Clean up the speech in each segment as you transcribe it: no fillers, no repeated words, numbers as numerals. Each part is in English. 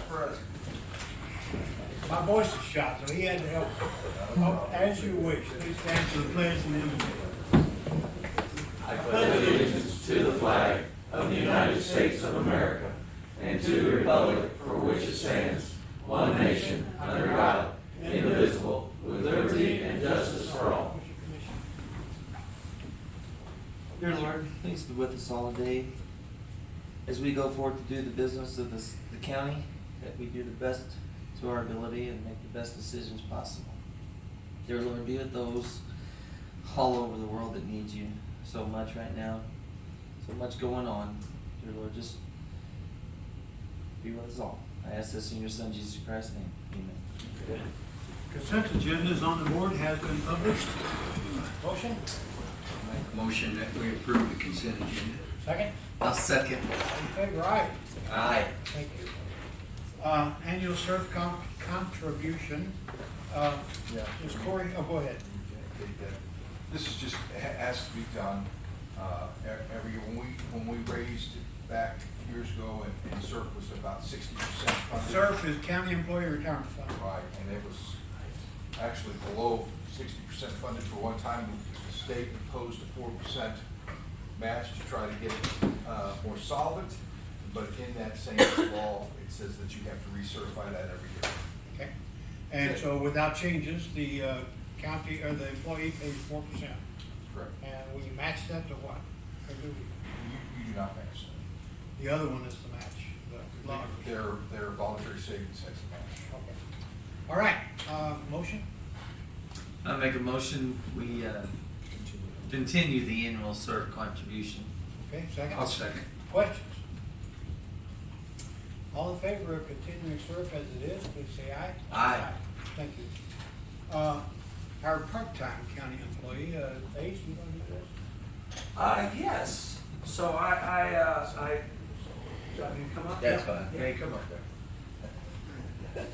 President. My voice is shot, so he had to help. Oh, as you wish, please stand for the pledge and then. I pledge allegiance to the flag of the United States of America and to the republic for which it stands, one nation, under God, indivisible, with liberty and justice for all. Dear Lord, please be with us all today as we go forth to do the business of the county, that we do the best to our ability and make the best decisions possible. Dear Lord, be with those all over the world that need you so much right now, so much going on. Dear Lord, just be with us all. I ask this in your Son, Jesus Christ's name. Amen. Consent agenda is on the board, has been published. Motion? Make a motion that we approve the consent agenda. Second? I'll second. All in favor, aye. Aye. Thank you. Annual surf contribution, is Corey, oh, go ahead. This is just, has to be done, every year. When we raised it back years ago, and SURF was about 60% funded. SURF is County Employee Retirement Fund. Right, and it was actually below 60% funded for one time. The state imposed a 4% match to try to get it more solvent, but in that same law, it says that you have to recertify that every year. Okay. And so without changes, the county, or the employee pays 4%. Correct. And we match that to what? Or do we? You do not match that. The other one is the match, the loggers. Their voluntary savings has a match. Okay. All right, motion? I make a motion, we continue the annual SURF contribution. Okay, second? I'll second. Questions? All in favor of continuing SURF as it is, please say aye. Aye. Thank you. Our part-time county employee, Ace, you want to do this? Yes. So I, do I need to come up? That's fine. Yeah, come up there.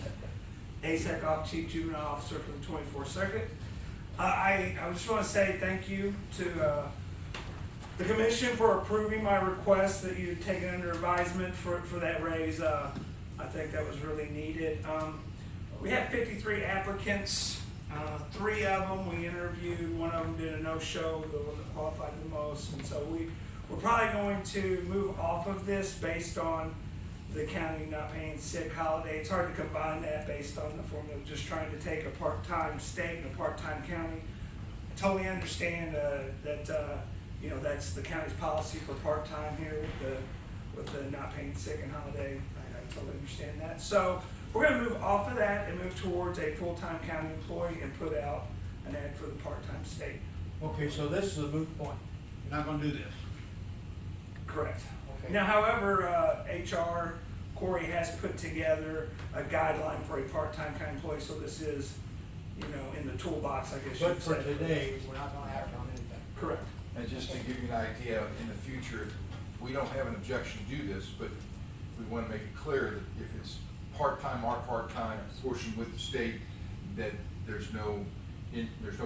ASEC Off Chief Juvenile Officer for the 24th Circuit. I just want to say thank you to the commission for approving my request that you've taken under advisement for that raise. I think that was really needed. We had 53 applicants. 3 of them we interviewed. One of them did a no-show, the one that qualified the most. And so we're probably going to move off of this based on the county not paying sick holiday. It's hard to combine that based on the formula of just trying to take a part-time state and a part-time county. I totally understand that you know, that's the county's policy for part-time here with the not paying sick and holiday. I totally understand that. So we're going to move off of that and move towards a full-time county employee and put out an ad for the part-time state. Okay, so this is a moot point. You're not going to do this? Correct. Okay. Now, however, HR, Corey has put together a guideline for a part-time county employee, so this is, you know, in the toolbox, I guess you But could for say. today, we're not going to act on anything. Correct. And just to give you an idea, in the future, we don't have an objection to do this, but we want to make it clear that if it's part-time, our part-time portion with the state, that there's no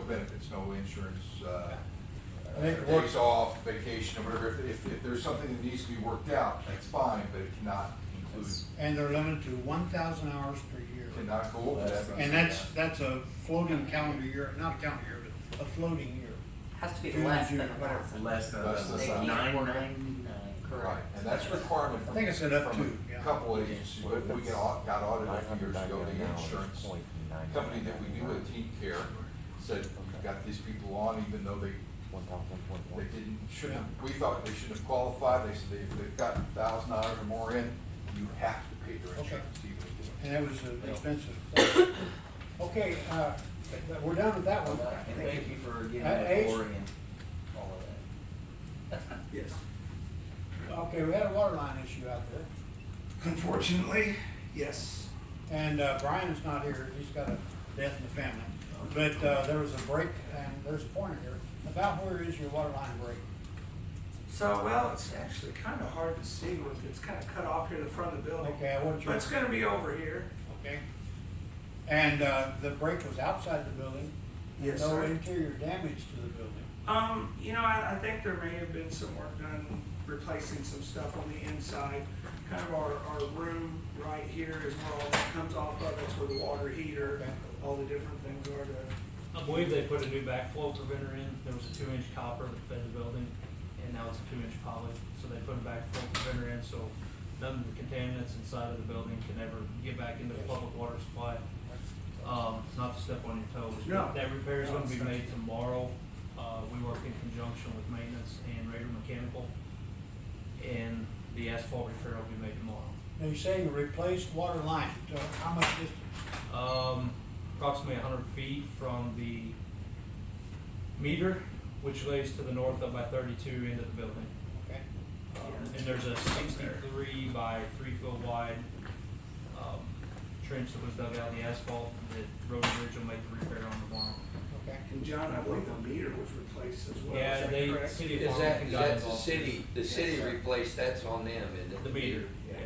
benefits, no insurance, I think it works. days off, vacation, or whatever. If there's something that needs to be worked out, that's fine, but it cannot include, And they're limited to 1,000 hours per year. cannot go over that. And that's a floating calendar year, not a calendar year, but a floating year. Has to be June, less June, than whatever. Less than Less than $9.99. Right, and that's a requirement I from, think I said up from to, yeah. a couple of agencies, but we got audited a few years ago, the insurance company that we do with Team Care said, we got these people on, even though they shouldn't, we thought they shouldn't have qualified. They said if they've got $1,000 or more in, you have to pay their insurance even if you And that was an expensive. Okay, we're done with that one. And thank you for getting Ace? that Corey and all of that. Yes. Okay, we had a water line issue out there. Unfortunately, yes. And Brian is not here, he's got a death in the family. But there was a break, and there's a pointer here. About where is your water line break? So, well, it's actually kind of hard to see. It's kind of cut off here in the front of the building. Okay, I want you. But it's going to be over here. Okay. And the break was outside the building. Yes, No sir. interior damage to the building. I think there may have been some work done replacing some stuff on the inside. Kind of our room right here is where all that comes off of. That's where the water heater, all the different things are to. I believe they put a new backflow preventer in. There was a 2-inch copper that fed the building, and now it's a 2-inch poly. So they put a backflow preventer in, so none of the contaminants inside of the building can ever get back into the public water supply. Not to step on your toes. No. That repair is gonna be made tomorrow. We work in conjunction with maintenance and Raider Mechanical, and the asphalt repair will be made tomorrow. Now you're saying replaced water line, so how much distance? Approximately 100 feet from the meter, which lays to the north up by 32 into the building. Okay. And there's a 63 by 3 foot wide trench that was dug out of the asphalt that Road and Bridge will make the repair on tomorrow. Okay. And John, I believe the meter was replaced as well. Yeah, Is that they, correct? City of Is Farmington got that the involved. city, the city replaced, that's on them, isn't it? The meter, Yeah. yeah.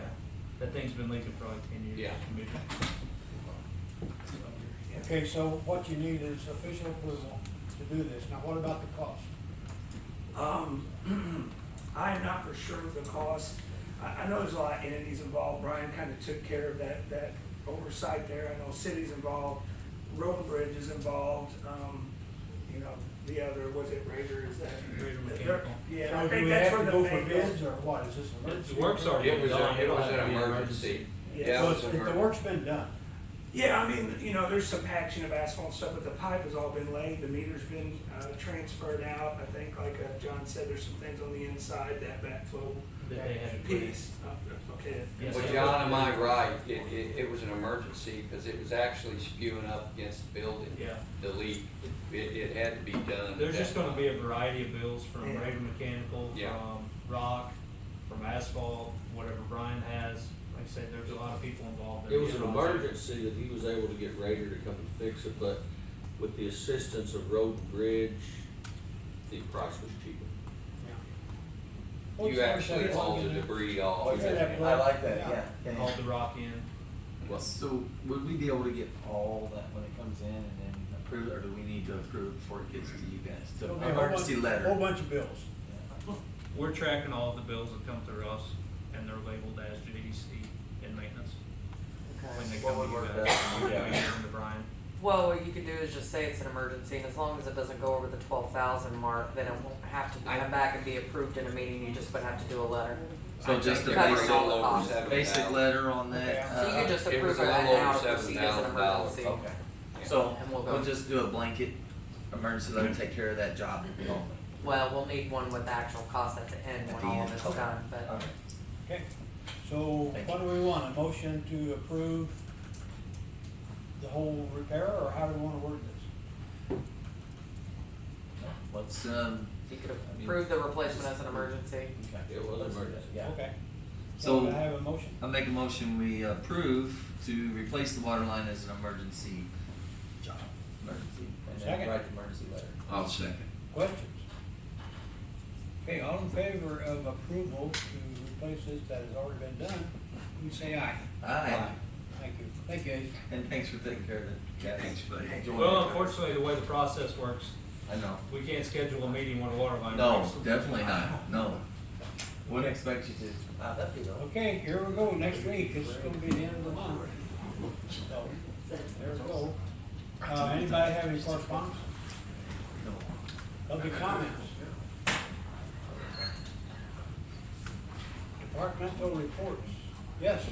That thing's been leaking for like 10 years. Yeah. Okay, so what you need is official approval to do this. Now, what about the cost? I am not for sure of the cost. I know there's a lot of entities involved. Brian kind of took care of that oversight there. I know city's involved, Road and Bridge is involved, the other, was it Raider, is that? Raider Mechanical. Yeah, So I do think we that's have where to the go for main bids, goes. or what? Is this emergency? The work's already It was, done. it was It'll an be emergency. Yeah. Yeah, So it was if an the work's been done, Yeah, I mean, there's some patching of asphalt and stuff, but the pipe has all been laid, the meter's been transferred out. I think, like John said, there's some things on the inside, that backflow That they had to put in. piece. Okay. Yes, Well, sir. John, am I right? It was an emergency because it was actually spewing up against the building. Yeah. The leak, it had to be done. at There's that just gonna time. be a variety of bills from Yeah. Raider Mechanical, Yeah. from rock, from asphalt, whatever Brian has. Like I said, there's a lot of people involved. It was an emergency that he was able to get Raider to come and fix it, but with the assistance of Road and Bridge, the price was cheaper. You actually hauled the debris off. What's that? I like that, yeah. Hauled the rock in. So would we be able to get all that when it comes in and then approve it, or do we need to approve it before it gets to you guys? it'll The be a whole emergency bunch- letter. Whole bunch of bills. We're tracking all of the bills that come through us, and they're labeled as JDC and maintenance. When they What come would to you work guys, best? we give them to Brian. Well, what you could do is just say it's an emergency, and as long as it doesn't go over the 12,000 mark, then it won't have to come back and be approved in a meeting, you just would have to do a letter. So just a a Covering basic, all the costs. basic letter on that. So you can just It approve was it a little now over to proceed as an $7,000. emergency. Okay, so And we'll go. we'll just do a blanket emergency letter, take care of that job only. Well, we'll need one with actual cost at the end At when the all end, of it's okay. done, but. Okay. Okay, so Thank what do we want? A motion to approve the whole repair, or how do we wanna word this? Let's, You could approve the replacement as an emergency. It was an emergency. Yeah. Okay. So- do I have a motion? I'll make a motion, we approve to replace the water line as an emergency job, emergency, and then Second. write the emergency letter. I'll second. Questions? Okay, all in favor of approval to replace this that has already been done, you say aye. Aye. Thank you. Thank you, Ace. And thanks for taking care of it, guys. Thanks, buddy. Enjoy Well, it. unfortunately, the way the process works, I know. we can't schedule a meeting when a water line No, breaks. definitely not, no. Wouldn't expect you to. That'd be though. Okay, here we go, next week, it's gonna be the end of the month. So, there we go. Anybody have any correspondence? Public comments? Departmental reports, yes.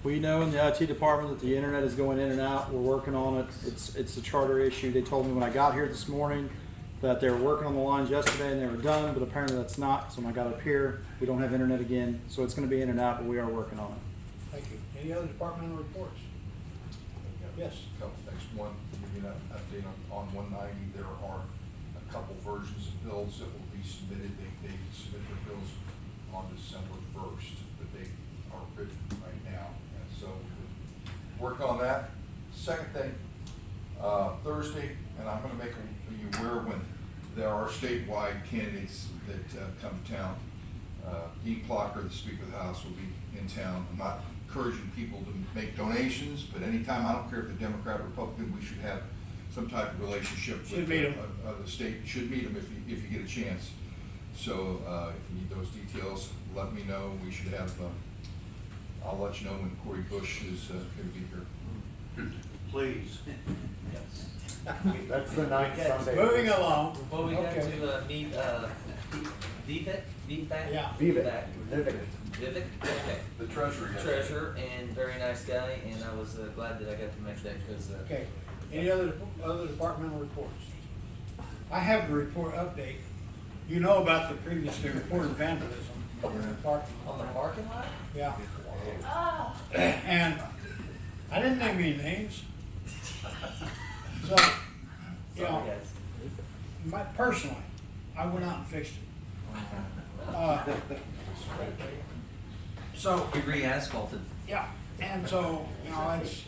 We know in the IT department that the internet is going in and out. We're working on it. It's a charter issue. They told me when I got here this morning that they were working on the lines yesterday and they were done, but apparently that's not. So when I got up here, we don't have internet again. So it's going to be in and out, but we are working on it. Thank you. Any other departmental reports? Yes. Couple things. One, to give you an update on 190, there are a couple versions of bills that will be submitted. They submit their bills on December 1st, but they are written right now. And so we're working on that. Second thing, Thursday, and I'm gonna make you aware when there are statewide candidates that come to town. Dean Plocker, the Speaker of the House, will be in town. I'm not encouraging people to make donations, but anytime, I don't care if they're Democrat or Republican, we should have some type of relationship Should with meet 'em. the state, should meet them if you get a chance. So, if you need those details, let me know. We should have, I'll let you know when Corey Bush is gonna be here. Please. That's the ninth Sunday. Moving along. Well, we got Okay. to meet Vivek. Yeah. Vivek. Vivek. Okay. The treasurer. yes. Treasurer and very nice guy, and I was glad that I got to make that because. Okay, any other departmental reports? I have a report update. You know about the previously reported vandalism in the parking On lot. the parking lot? Yeah. And I didn't name any names. So, you know, Sorry, guys. personally, I went out and fixed it. So, We re-asphalted. yeah, and so, you know, it's,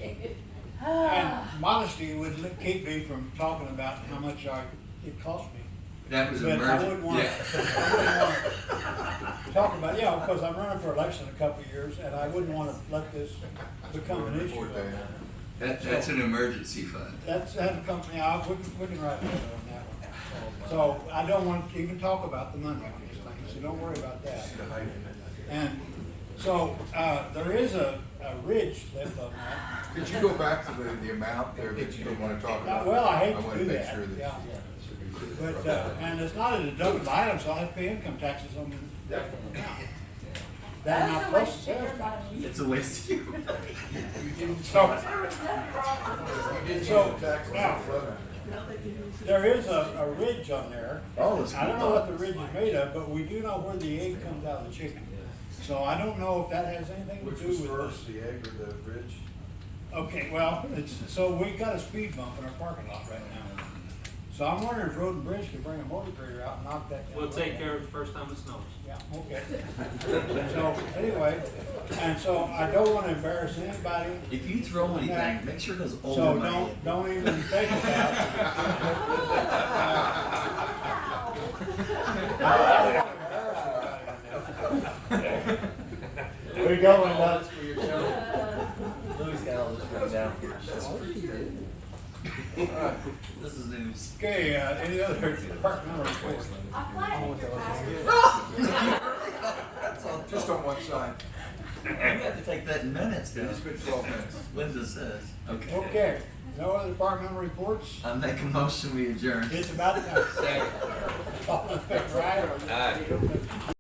and modesty would keep me from talking about how much it cost me. That was But I emergent, wouldn't want, yeah. to talk about, yeah, because I'm running for election in a couple of years, and I wouldn't want to let this become an issue. Report that. That's an emergency fund. That's a company, we can write a letter on that one. So I don't want to even talk about the money on these things, so don't worry about that. And so, there is a ridge lift on that. Could you go back to the amount there that you didn't want to talk about? Well, I hate to wanna do make that, sure yeah. that. But, and it's not a deductible item, so I have to pay income taxes on the, that not plus the sales tax. It's a waste of your So, now, there is a ridge on there. Oh, it's I don't know what the ridge is made of, but we do know where the egg comes out of the chicken. So I don't know if that has anything to do with this. the egg or the bridge? Okay, well, so we got a speed bump in our parking lot right now. So I'm wondering if Road and Bridge could bring a motor grader out and knock that down. We'll take care of it the first time it snows. Yeah, okay. So, anyway, and so I don't wanna embarrass anybody, If you throw anything, make sure it goes over so my head. don't even think about it. We're going nuts. For your show. Louis got all this written down here. This is news. Okay, any other departmental reports? Just on one side. You have to take that in minutes now. It's been 12 minutes. Linda says. Okay. Okay, no other departmental reports? I make a motion, we adjourn. It's about time. All in favor, aye? Aye.